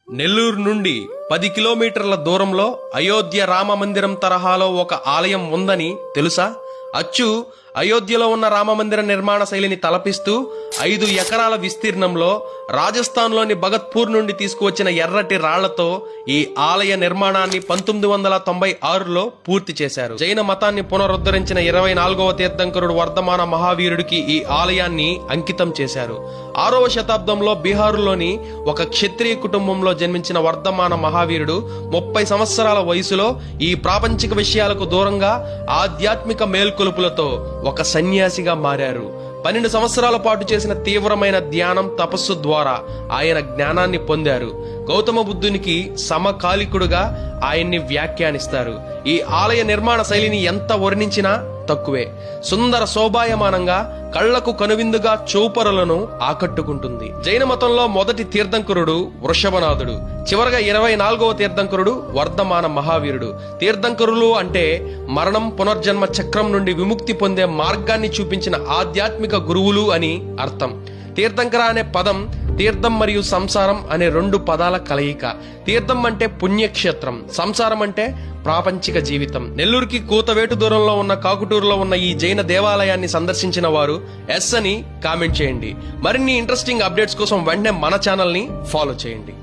నెల్లూరు నుండి 10 కిలోమీటర్ల దూరంలో అయోధ్య రామ మందిరం తరహాలో ఒక ఆలయం ఉందని తెలుసా? అచ్చు అయోధ్యలో ఉన్న రామమందిర నిర్మాణ శైలిని తలపిస్తూ 5 ఎకరాల విస్తీర్ణంలో రాజస్థాన్లోని భగత్పూర్ నుండి తీసుకువచ్చిన ఎర్రటి రాళ్లతో ఈ ఆలయ నిర్మాణాన్ని 1996లో పూర్తి చేశారు. జైన మతాన్ని పునరుద్ధరించిన 24వ తీర్థంకరుడు వర్ధమాన మహావీరుడికి ఈ ఆలయాన్ని అంకితం చేశారు. 6వ శతాబ్దంలో బీహారులోని ఒక క్షత్రియ కుటుంబంలో జన్మించిన వర్ధమాన మహావీరుడు 30 సంవత్సరాల వయసులో ఈ ప్రాపంచిక విషయాలకు దూరంగా ఆధ్యాత్మిక మేల్కొలుపులతో ఒక సన్యాసిగా మారారు. 12 సంవత్సరాల పాటు చేసిన తీవ్రమైన ధ్యానం తపస్సు ద్వారా ఆయన జ్ఞానాన్ని పొందారు. గౌతమ బుద్ధునికి సమకాలికుడుగా ఆయన్ని వ్యాఖ్యానిస్తారు. ఈ ఆలయ నిర్మాణ శైలిని ఎంత వర్ణించినా తక్కువే. సుందర శోభాయమానంగా కళ్లకు కనువిందుగా చూపరులను ఆకట్టుకుంటుంది. జైన మతంలో మొదటి తీర్థంకరుడు వృషభనాథుడు, చివరగా 24వ తీర్థంకరుడు వర్ధమాన మహావీరుడు. తీర్థంకరులు అంటే మరణం పునర్జన్మ చక్రం నుండి విముక్తి పొందే మార్గాన్ని చూపించిన ఆధ్యాత్మిక గురువులు అని అర్థం. తీర్థంకర అనే పదం తీర్థం మరియు సంసారం అనే 2 పదాల కలయిక. తీర్థం అంటే పుణ్యక్షేత్రం, సంసారం అంటే ప్రాపంచిక జీవితం. నెల్లూరుకి కూతవేటు దూరంలో ఉన్న కాకుటూరులో ఉన్న ఈ జైన దేవాలయాన్ని సందర్శించిన వారు ఎస్ అని కామెంట్ చేయండి. మరిన్ని ఇంట్రెస్టింగ్ అప్డేట్స్ కోసం వెంటనే మన ఛానల్ ని ఫాలో చేయండి.